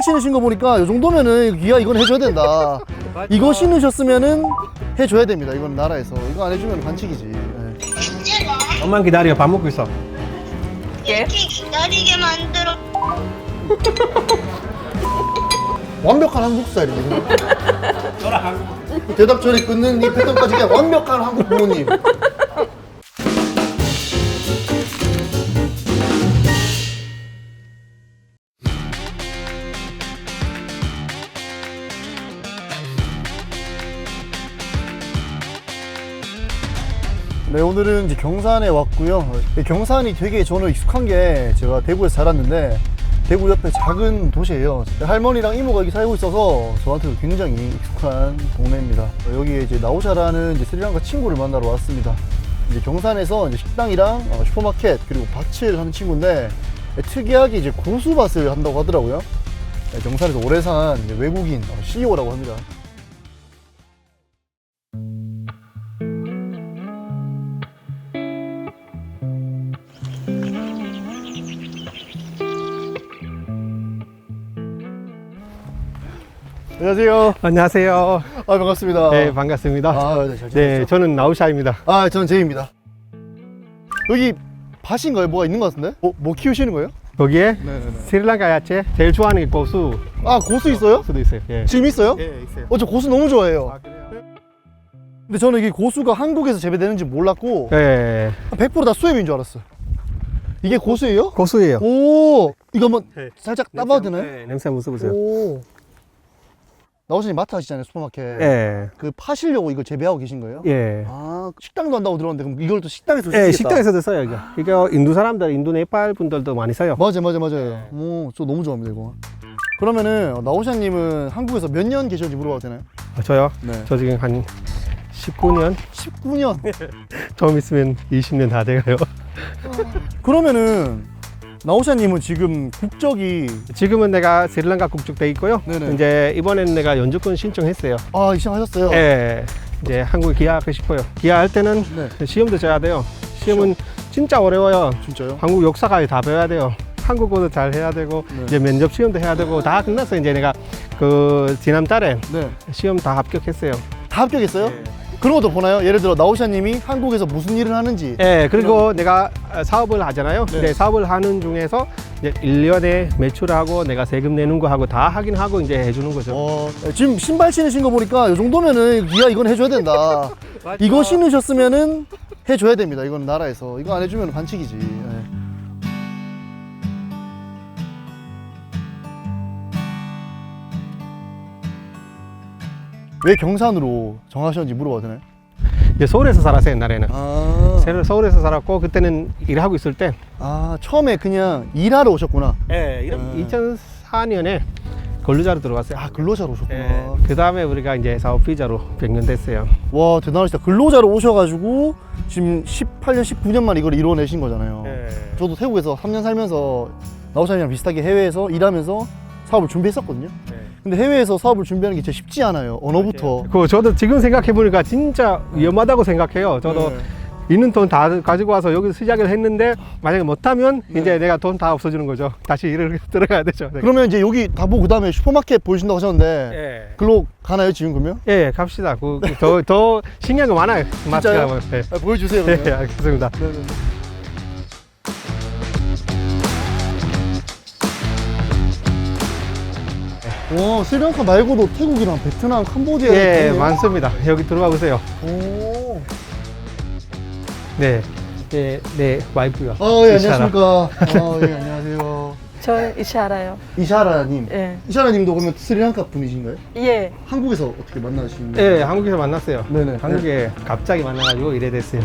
신으신 거 보니까 이 정도면은 기아 이건 해줘야 된다. 이거 신으셨으면은 해줘야 됩니다. 이건 나라에서 이거 안 해주면 반칙이지. 네. 엄마 기다려. 밥 먹고 있어. 이렇게 기다리게 만들어. 완벽한 한국 스타일이거든요. 대답 처리 끊는 이 패턴까지 그냥 완벽한 한국 부모님. 네, 오늘은 이제 경산에 왔고요. 경산이 되게 저는 익숙한 게 제가 대구에서 자랐는데 대구 옆에 작은 도시예요. 할머니랑 이모가 여기 살고 있어서 저한테도 굉장히 익숙한 동네입니다. 여기에 이제 나오샤라는 이제 스리랑카 친구를 만나러 왔습니다. 이제 경산에서 이제 식당이랑 슈퍼마켓 그리고 밭을 하는 친구인데 특이하게 이제 고수밭을 한다고 하더라고요. 경산에서 오래 산 외국인 CEO라고 합니다. 안녕하세요. 안녕하세요. 반갑습니다. 네, 반갑습니다. 네, 잘 네, 지내셨어요? 저는 나우샤입니다. 저는 제이입니다. 여기 밭인가요? 뭐가 있는 것 같은데? 뭐 키우시는 거예요? 여기에 네네네. 스리랑카 야채 제일 좋아하는 게 고수. 고수 있어요? 고수도 있어요. 예. 지금 있어요? 예, 있어요. 저 고수 너무 좋아해요. 그래요? 근데 저는 이게 고수가 한국에서 재배되는지 몰랐고 예. 100%다 수입인 줄 알았어요. 이게 고수예요? 고수예요. 오, 이거 한번 네. 살짝 따봐도 되나요? 네, 냄새 한번 써보세요. 오. 나오시니 마트 하시잖아요, 슈퍼마켓. 예. 그 파시려고 이거 재배하고 계신 거예요? 예. 식당도 한다고 들었는데 그럼 이걸 또 식당에서 예, 쓰시겠다. 식당에서도 써요, 이거. 이거 인도 사람들, 인도 네팔 분들도 많이 써요. 맞아요. 저 너무 좋아합니다, 이거. 그러면은 나오샤님은 한국에서 몇 년 계셨는지 물어봐도 되나요? 저요? 네. 저 지금 한 19년? 19년. 좀 있으면 20년 다 돼가요. 그러면은 나오샤님은 지금 국적이 지금은 내가 스리랑카 국적 돼 있고요. 네네. 이제 이번에는 내가 연주권 신청했어요. 시작하셨어요? 예. 이제 한국에 기아하고 싶어요. 기아할 때는 네. 시험도 져야 돼요. 시험은 진짜 어려워요. 진짜요? 한국 역사까지 다 배워야 돼요. 한국어도 잘 해야 되고 네. 이제 면접 시험도 해야 되고 다 끝났어. 이제 내가 그 지난달에 네. 시험 다 합격했어요. 다 합격했어요? 예. 그런 것도 보나요? 예를 들어 나오샤님이 한국에서 무슨 일을 하는지. 예, 그리고 내가 사업을 하잖아요. 네. 네, 사업을 하는 중에서 이제 1년에 매출하고 내가 세금 내는 거 하고 다 확인하고 이제 해주는 거죠. 지금 신발 신으신 거 보니까 이 정도면은 기아 이건 해줘야 된다. 이거 신으셨으면은 해줘야 됩니다. 이건 나라에서 이거 안 해주면 반칙이지. 네. 왜 경산으로 정하셨는지 물어봐도 되나요? 이제 서울에서 살았어요, 옛날에는. 아, 서울에서 살았고 그때는 일하고 있을 때 처음에 그냥 일하러 오셨구나. 예, 2004년에 근로자로 들어갔어요. 근로자로 오셨구나. 그 다음에 우리가 이제 사업 비자로 변경됐어요. 와, 대단하시다. 근로자로 오셔가지고 지금 18년, 19년 만에 이걸 이뤄내신 거잖아요. 저도 태국에서 3년 살면서 나오샤님이랑 비슷하게 해외에서 일하면서 사업을 준비했었거든요. 근데 해외에서 사업을 준비하는 게 진짜 쉽지 않아요. 언어부터. 저도 지금 생각해 보니까 진짜 위험하다고 생각해요. 저도 있는 돈 다 가지고 와서 여기서 시작을 했는데 만약에 못하면 이제 내가 돈 다 없어지는 거죠. 다시 일을 들어가야 되죠. 그러면 이제 여기 다 보고 그다음에 슈퍼마켓 보여준다고 하셨는데 예. 글로 가나요 지금 그러면? 예, 갑시다. 더 신기한 거 많아요. 마트 가면. 예. 보여주세요. 예, 그러면. 알겠습니다. 네네. 와, 스리랑카 말고도 태국이랑 베트남, 캄보디아. 예, 많습니다. 여기 들어와 보세요. 오. 네. 네, 네, 와이프요. 예, 안녕하십니까. 예, 안녕하세요. 저 이시 알아요. 이샤라님. 예. 이샤라님도 그러면 스리랑카 분이신가요? 예. 한국에서 어떻게 만나신 거예요? 예, 한국에서 만났어요. 네네. 한국에 갑자기 만나가지고 이래 됐어요.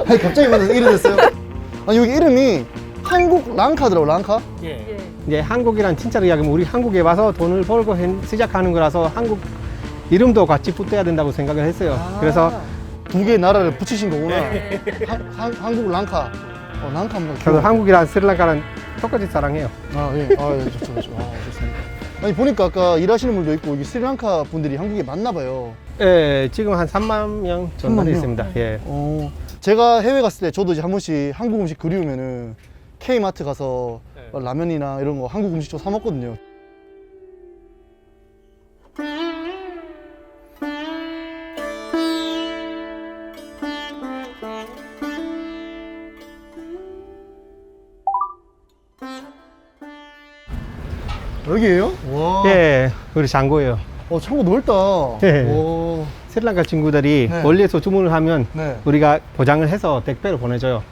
아니, 갑자기 만나서 이래 됐어요? 아니, 여기 이름이 한국 랑카더라고, 랑카? 예. 이제 한국이란 진짜로 이야기하면 우리 한국에 와서 돈을 벌고 시작하는 거라서 한국 이름도 같이 붙어야 된다고 생각을 했어요. 그래서 두 개의 나라를 붙이신 거구나. 한국 랑카. 랑카 한번. 저도 한국이랑 스리랑카는 똑같이 사랑해요. 예. 좋죠. 좋습니다. 아니, 보니까 아까 일하시는 분도 있고, 여기 스리랑카 분들이 한국에 많나 봐요. 예, 지금 한 3만 명 정도 3만 명? 있습니다. 예. 제가 해외 갔을 때 저도 이제 한 번씩 한국 음식 그리우면은 K마트 가서 라면이나 이런 거 한국 음식 좀 사 먹거든요. 여기에요? 와. 예, 우리 창고예요. 창고 넓다. 예. 오. 스리랑카 친구들이 네. 멀리서 주문을 하면 네. 우리가 포장을 해서 택배로 보내줘요.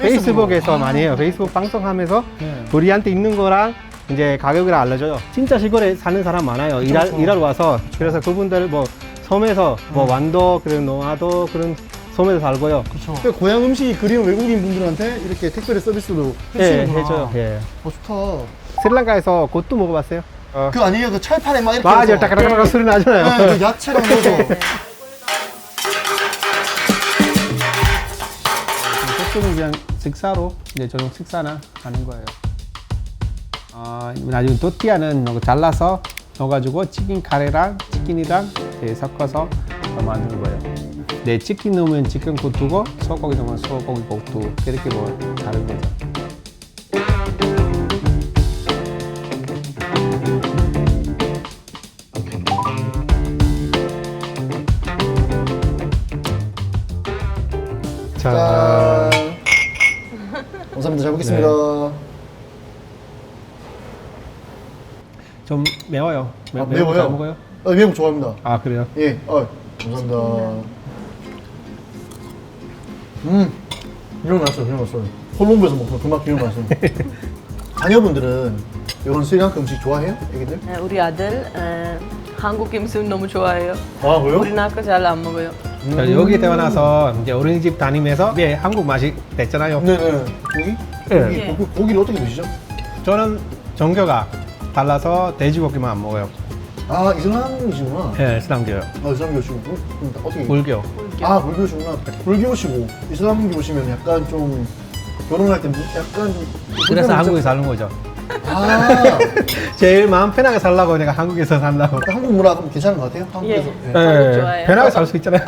페이스북에서 많이 해요. 페이스북 방송하면서 네. 우리한테 있는 거랑 이제 가격을 알려줘요. 진짜 시골에 사는 사람 많아요. 그렇죠. 일하러 와서. 그래서 그분들 뭐 섬에서 뭐 완도 그런 노아도 그런 섬에서 살고요. 그렇죠. 고향 음식이 그리운 외국인 분들한테 이렇게 택배 서비스로 예, 해주시는구나. 해줘요. 예. 좋다. 스리랑카에서 곶도 먹어봤어요? 그 아니에요? 그 찰판에 막 이렇게 맞아요. 해서. 따까따까 소리 나잖아요. 네, 그 야채랑 넣어서. 곶도는 그냥 식사로 이제 저녁 식사나 하는 거예요. 나중에 또띠아는 잘라서 넣어가지고 치킨 카레랑 치킨이랑 이제 섞어서 만드는 거예요. 네, 치킨 넣으면 치킨 굿두고 소고기 넣으면 소고기 굿두 이렇게 뭐 다른 거죠. 짠. 감사합니다. 잘 먹겠습니다. 좀 매워요. 매운 거 매워요? 잘 먹어요? 매운 거 좋아합니다. 아, 그래요? 예, 감사합니다. 기억 났어요, 기억 났어요. 콜롬보에서 먹던 그 맛 기억 났어요. 자녀분들은 이런 스리랑카 음식 좋아해요? 애기들? 네, 우리 아들 한국 음식 너무 좋아해요. 아, 그래요? 우리나라 잘 안 먹어요. 여기 태어나서 이제 어린이집 다니면서 네, 한국 맛이 됐잖아요. 네네. 고기? 네. 고기를 어떻게 드시죠? 저는 종교가 달라서 돼지고기만 안 먹어요. 아, 이슬람이시구나. 예, 이슬람교요. 이슬람교시고. 어떻게? 불교. 아, 불교시구나. 불교시고 이슬람교시면 약간 좀 결혼할 때 약간 좀 그래서 불편한 한국에 사는 거죠. 아, 제일 마음 편하게 살라고 내가 한국에서 산다고. 한국 문화 그럼 괜찮은 것 같아요? 한국에서. 예. 네. 한국 좋아해요. 편하게 살 수 있잖아요.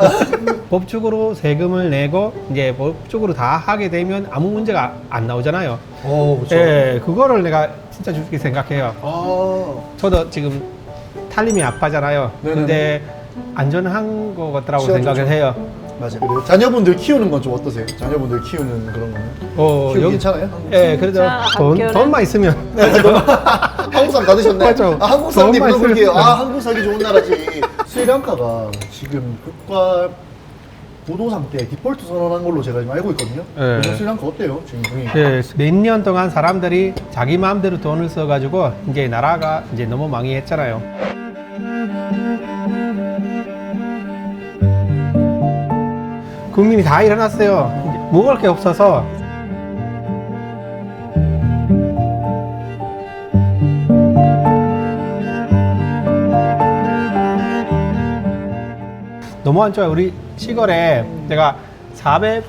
법적으로 세금을 내고 이제 법적으로 다 하게 되면 아무 문제가 안 나오잖아요. 그렇죠. 예, 그거를 내가 진짜 좋게 생각해요. 아, 저도 지금 탈림이 아파잖아요. 네네네. 근데 안전한 것 같더라고 시험 생각을 좋죠. 해요. 맞아요. 그래요. 자녀분들 키우는 건 좀 어떠세요? 자녀분들 키우는 그런 거는? 키우기 괜찮아요? 한국? 예, 그래도 자, 학교는? 돈만 있으면. 한국 사람 다 드셨네? 맞죠. 아, 한국 사람들이 돈만 그런 볼게요. 있으면. 아, 한국 살기 좋은 나라지. 스리랑카가 지금 국가 부동산 때 디폴트 선언한 걸로 제가 지금 알고 있거든요. 네. 그래서 스리랑카 어때요? 지금 분위기? 예, 몇 년 동안 사람들이 자기 마음대로 돈을 써가지고 이제 나라가 이제 너무 망해했잖아요. 국민이 다 일어났어요. 이제 먹을 게 없어서. 너무 안 좋아요. 우리 시골에 내가 400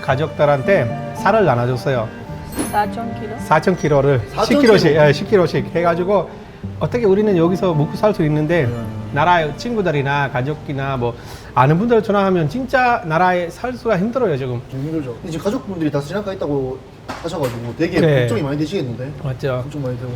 가족들한테 쌀을 나눠줬어요. 4,000kg? 4,000kg를 10kg씩, 10kg씩 해가지고 어떻게 우리는 여기서 먹고 살 수 있는데 나라의 친구들이나 가족이나 뭐 아는 분들 전화하면 진짜 나라에 살 수가 힘들어요 지금. 좀 힘들죠. 근데 지금 가족분들이 다 스리랑카 있다고 하셔가지고 되게 네. 걱정이 많이 되시겠는데? 맞죠? 걱정 많이 되고.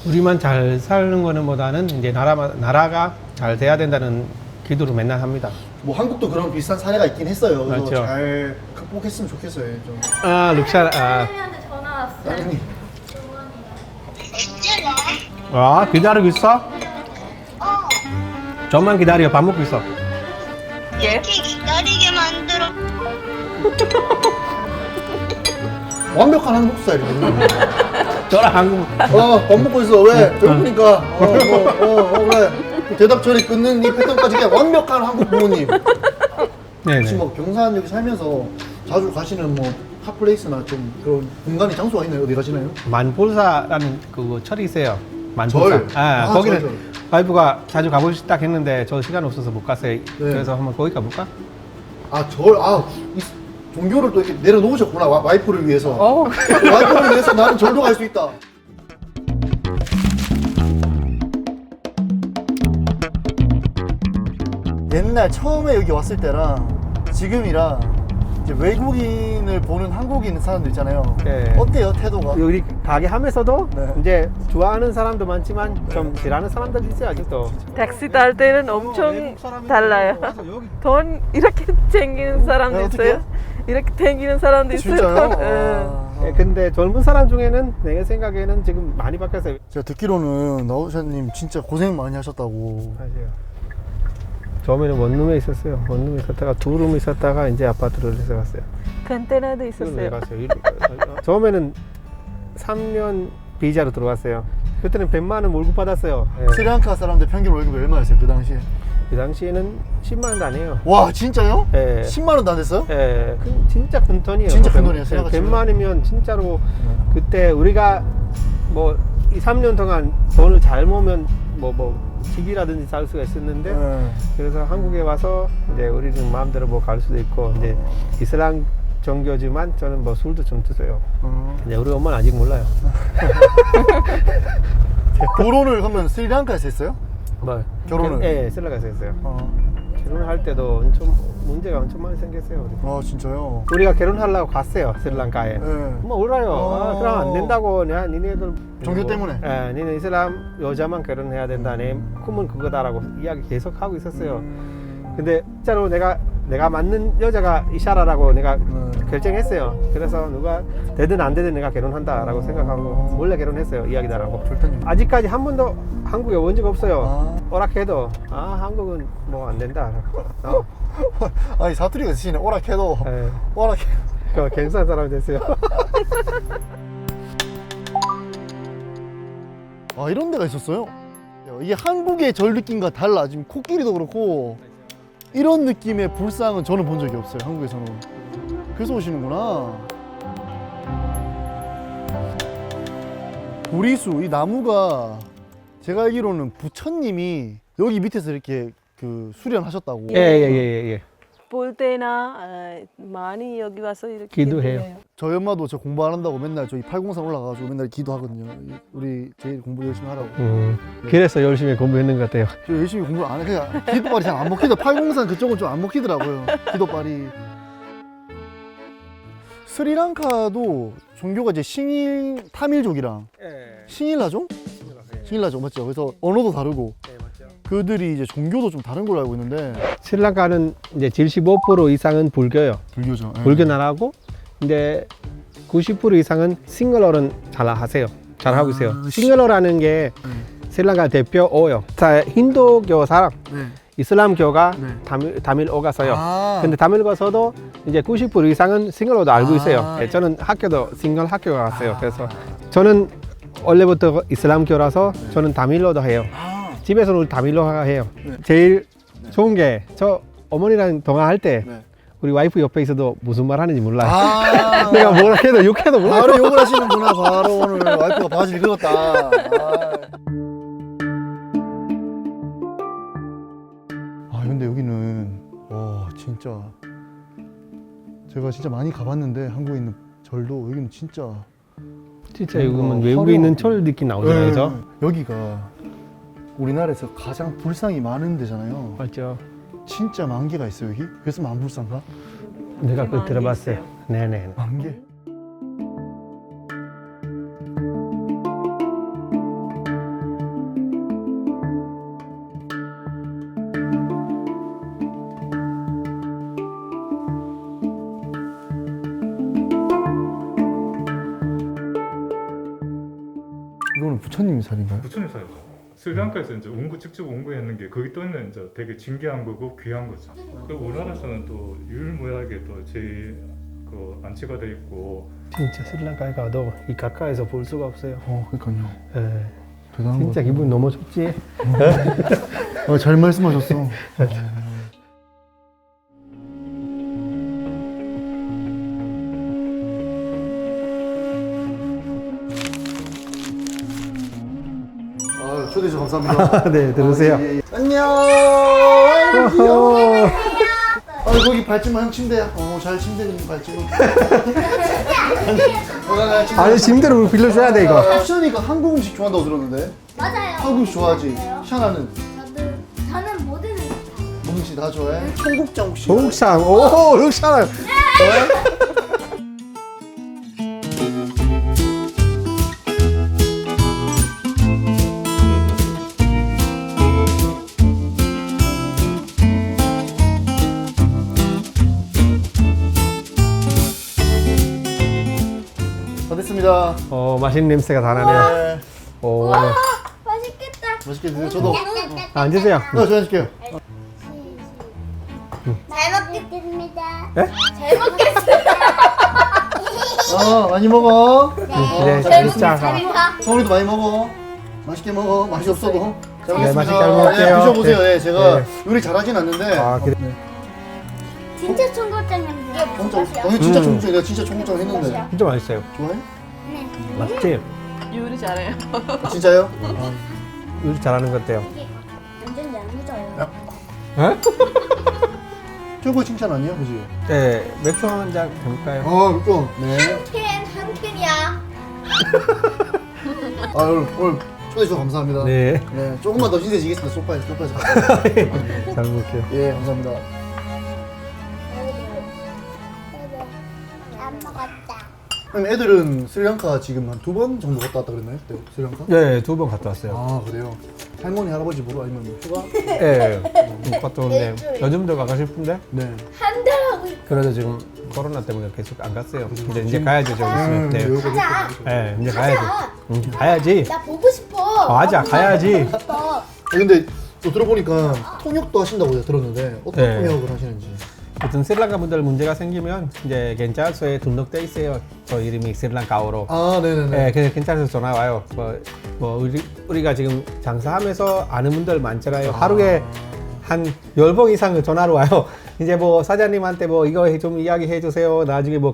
우리만 잘 사는 거는 보다는 이제 나라가 잘 돼야 된다는 기도를 맨날 합니다. 뭐 한국도 그런 비슷한 사례가 있긴 했어요. 그래서 맞죠. 잘 극복했으면 좋겠어요. 좀. 아, 룩샤, 선생님한테 전화 왔어요. 사장님. 기다리고 있어? 좀만 기다려, 밥 먹고 있어. 예? 기다리게 만들어. 완벽한 한국 스타일이거든요. 저랑 한국. 밥 먹고 있어. 왜? 배고프니까. 그래. 대답 전에 끊는 이 패턴까지 그냥 완벽한 한국 부모님. 네네. 혹시 뭐 경산 여기 살면서 자주 가시는 뭐 핫플레이스나 좀 그런 공간이 장소가 있나요? 어디 가시나요? 만볼사라는 그 철이 있어요. 만볼사. 절? 아, 거기는 절. 와이프가 자주 가보고 싶다 했는데 저 시간 없어서 못 갔어요. 그래서 한번 거기 가볼까? 이 종교를 또 이렇게 내려놓으셨구나. 와이프를 위해서. 어. 와이프를 위해서 나는 절도 갈 수 있다. 옛날 처음에 여기 왔을 때랑 지금이랑 이제 외국인을 보는 한국인 사람들 있잖아요. 네. 어때요, 태도가? 우리 가게 하면서도 네. 이제 좋아하는 사람도 많지만 좀 싫어하는 사람들 있어요 아직도. 택시 탈 때는 엄청 달라요. 돈 이렇게 챙기는 사람도 네, 있어요. 이렇게 챙기는 사람도 있어요. 진짜요? 돈. 네, 근데 젊은 사람 중에는 내 생각에는 지금 많이 바뀌었어요. 제가 듣기로는 나우샤님 진짜 고생 많이 하셨다고. 맞아요. 처음에는 원룸에 있었어요. 원룸에 있었다가 투룸에 있었다가 이제 아파트로 해서 갔어요. 컨테너도 왜 있었어요. 갔어요? 처음에는 3년 비자로 들어왔어요. 그때는 100만 원 월급 받았어요. 예. 스리랑카 사람들 평균 월급이 얼마였어요, 그 당시에? 그 당시에는 10만 원도 안 해요. 와, 진짜요? 예. 10만 원도 안 됐어요? 예, 진짜 큰 돈이에요. 진짜 큰 돈이었어요, 100만 원이면 진짜로 그때 우리가 뭐 2, 3년 동안 돈을 잘 모으면 뭐 집이라든지 살 수가 있었는데 네. 그래서 한국에 와서 이제 우리는 마음대로 뭐 갈 수도 있고 이제 이슬람 종교지만 저는 뭐 술도 좀 드세요. 이제 우리 엄마는 아직 몰라요. 결혼을 그러면 스리랑카에서 했어요? 뭐 결혼을? 예, 스리랑카에서 했어요. 결혼할 때도 엄청 문제가 엄청 많이 생겼어요. 우리. 아, 진짜요? 우리가 결혼하려고 갔어요 스리랑카에. 네. 뭐 울어요. 아, 그럼 안 된다고. 내가 니네들 종교 뭐, 때문에? 예, 니네 이슬람 여자만 결혼해야 된다. 내 꿈은 그거다라고 이야기 계속 하고 있었어요. 근데 진짜로 내가 맞는 여자가 이샤라라고 내가 결정했어요. 그래서 누가 되든 안 되든 내가 결혼한다라고 생각하고 몰래 결혼했어요. 이야기다라고. 절대님. 아직까지 한 번도 한국에 온 적 없어요. 아. 오락해도 한국은 뭐 안 된다. 아니, 사투리가 있으시네. 오락해도. 예, 오락해. 그 괜찮은 사람이 됐어요. 아, 이런 데가 있었어요? 이게 한국의 절 느낌과 달라. 지금 코끼리도 그렇고 이런 느낌의 불상은 저는 본 적이 없어요, 한국에서는. 그래서 오시는구나. 보리수, 이 나무가 제가 알기로는 부처님이 여기 밑에서 이렇게 그 수련하셨다고. 예. 볼 때나 많이 여기 와서 이렇게 기도해요. 기도해요. 저희 엄마도 저 공부 안 한다고 맨날 저희 803 올라가가지고 맨날 기도하거든요. 우리 제일 공부 열심히 하라고. 그래서 열심히 공부했는 것 같아요. 저 열심히 공부 안 해. 그냥 기도빨이 잘 안 먹히더라고요. 803 그쪽은 좀 안 먹히더라고요. 기도빨이. 스리랑카도 종교가 이제 싱일, 타밀족이랑 싱일라족? 싱일라족 맞죠? 그래서 언어도 다르고 그들이 이제 종교도 좀 다른 걸로 알고 있는데 스리랑카는 이제 75% 이상은 불교요. 불교죠. 예. 불교 나라고 근데 90% 이상은 싱글어는 잘 하세요. 잘 하고 있어요. 싱글어라는 게 스리랑카 대표어요. 힌두교사랑 네. 이슬람교가 네. 다밀어가 써요. 아. 근데 다밀어서도 이제 90% 이상은 싱글어도 알고 있어요. 아. 예, 저는 학교도 싱글 학교 갔어요. 그래서 저는 원래부터 이슬람교라서 저는 다밀어도 해요. 집에서는 우리 다밀어 해요. 네. 제일 좋은 게 저 어머니랑 통화할 때 네. 우리 와이프 옆에 있어도 무슨 말 하는지 몰라요. 아. 내가 뭐라 해도 욕해도 몰라요. 바로 욕을 하시는구나. 바로 오늘 와이프가 바지를 긁었다. 아, 근데 여기는 와 진짜 제가 진짜 많이 가봤는데 한국에 있는 절도 여기는 진짜 진짜 이거는 외국에 있는 철 느낌 나오잖아요. 그죠? 여기가 우리나라에서 가장 불상이 많은 데잖아요. 맞죠. 진짜 만 개가 있어요 여기? 그래서 만불상가? 내가 그거 들어봤어요. 네네. 만 개? 이거는 부처님 살인가요? 부천에 살죠. 스리랑카에서 이제 직접 온구했는 게 거기 떠있는 이제 되게 진귀한 거고 귀한 거죠. 그리고 우리나라에서는 또 유일무이하게 또 제일 그 안치가 돼 있고 진짜 스리랑카에 가도 이 가까이서 볼 수가 없어요. 그러니까요. 예. 대단한 진짜 거. 기분 너무 좋지. 잘 말씀하셨어. 초대해 주셔서 감사합니다. 네, 들으세요. 안녕. 어허. 거기 밟지마 형 침대야. 잘 침대는 밟지마. 아니 침대를 빌려줘야 돼 이거. 션이가 한국 음식 좋아한다고 들었는데 맞아요. 한국 음식 좋아하지? 션아는 저는 모든 음식 다. 음식 혹시 다 좋아해? 청국장 혹시? 동상, 오, 룩상. 다 됐습니다. 맛있는 냄새가 다 나네요. 네. 오, 맛있겠다. 맛있게 드세요. 저도. 앉으세요. 저 앉을게요. 잘 먹겠습니다. 네? 잘 먹겠습니다. 많이 먹어. 네, 잘 진짜. 성우리도 많이 먹어. 맛있게 먹어. 맛이 없어도. 잘 네, 먹겠습니다. 맛있게 잘 먹을게요. 네, 드셔보세요. 네. 네, 제가 네. 요리 잘하진 않는데. 아, 그래. 진짜 청국장 냄새. 무슨 청국장. 맛이야? 너는 진짜 청국장. 내가 진짜 청국장 했는데. 진짜 맛있어요. 좋아해? 맛있지? 요리 잘해요. 진짜요? 요리 잘하는 것 같아요. 완전 야무져요. 어? 최고의 칭찬 아니에요? 그지? 네, 맥주 한 잔 볼까요? 그럼. 네. 한 캔이야. 오늘 초대해 주셔서 감사합니다. 네. 네, 조금만 더 신세지겠습니다. 소파에서. 잘 먹을게요. 예, 감사합니다. 안 먹었다. 그럼 애들은 스리랑카 지금 한 2번 정도 갔다 왔다 그랬나요? 네, 스리랑카? 네, 2번 갔다 왔어요. 아, 그래요? 할머니, 할아버지 보러 아니면 휴가? 네, 못 갔다 오는데 요즘도 가고 싶은데 네. 한 달 하고 있. 그래도 지금 코로나 때문에 계속 안 갔어요. 이제 가야죠, 좀 있으면. 네. 가자. 네, 이제 가야지. 가야지. 나 보고 싶어. 맞아, 가야지. 싶어. 근데 또 들어보니까 통역도 하신다고 들었는데 어떤 네. 통역을 하시는지. 어떤 스리랑카 분들 문제가 생기면 이제 경찰서에 등록돼 있어요. 저 이름이 스리랑카어로. 아, 네네네. 네, 그래서 경찰서 전화 와요. 뭐 우리가 지금 장사하면서 아는 분들 많잖아요. 하루에 한 10번 이상 전화로 와요. 이제 뭐 사장님한테 뭐 이거 좀 이야기해 주세요. 나중에 뭐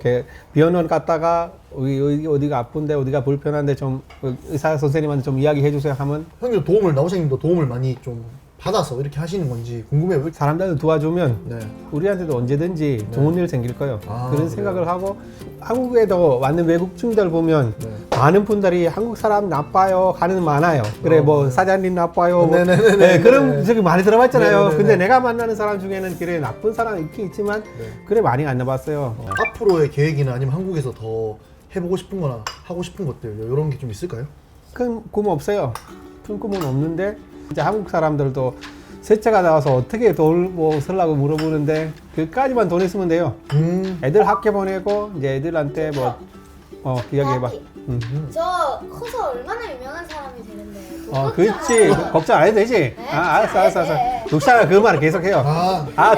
병원 갔다가 어디가 아픈데 어디가 불편한데 좀 의사 선생님한테 좀 이야기해 주세요 하면 형님 나우생님도 도움을 많이 좀 받아서 이렇게 하시는 건지 궁금해요. 사람들 도와주면 네. 우리한테도 언제든지 좋은 일 생길 거예요. 아, 그런 그래요? 생각을 하고 한국에도 왔는 외국인들 보면 네. 많은 분들이 한국 사람 나빠요 하는 많아요. 그래 뭐 사장님 나빠요. 뭐, 네네네네. 네, 그런 저기 많이 들어봤잖아요. 네네네네. 근데 내가 만나는 사람 중에는 그래 나쁜 사람 있긴 있지만 그래 많이 안 나봤어요. 앞으로의 계획이나 아니면 한국에서 더 해보고 싶은 거나 하고 싶은 것들 이런 게 좀 있을까요? 큰 꿈 없어요. 큰 꿈은 없는데 이제 한국 사람들도 셋째가 나와서 어떻게 돈 뭐 쓰려고 물어보는데 그까지만 돈 있으면 돼요. 애들 학교 보내고 이제 애들한테 뭐 이야기해봐. 저 커서 얼마나 유명한 사람이 되는데. 그렇지. 걱정 안 해도 되지. 알았어. 룩사가 그 말을 계속해요.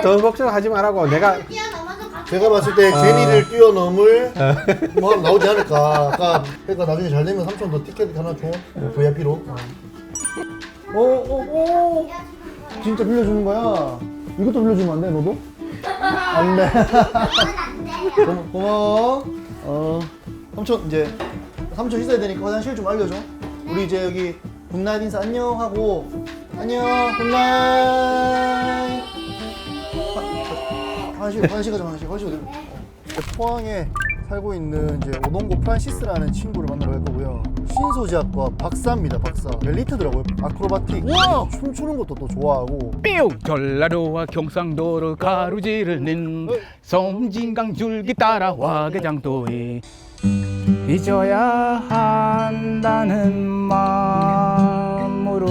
돈 걱정하지 말라고. 내가 뛰어넘어서 가. 제가 봤을 때 제니를 뛰어넘을 뭐 나오지 않을까. 그러니까 나중에 잘 되면 삼촌도 티켓 하나 줘. VIP로. 오. 진짜 빌려주는 거야? 이것도 빌려주면 안 돼, 너도? 안 돼. 고마워. 삼촌 있어야 되니까 화장실 좀 알려줘. 우리 이제 여기 굿나잇 인사 안녕 하고 안녕 굿나잇. 화장실 가자. 화장실 어디? 포항에 살고 있는 이제 오동고 프란시스라는 친구를 만나러 갈 거고요. 신소지학과 박사입니다. 박사. 엘리트더라고요. 아크로바틱. 춤추는 것도 또 좋아하고. 뿅! 전라도와 경상도를 가로지르는 섬진강 줄기 따라 화개장도에 잊어야 한다는 마음으로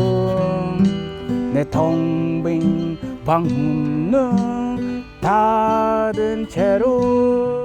내 텅 빈 방문은 닫은 채로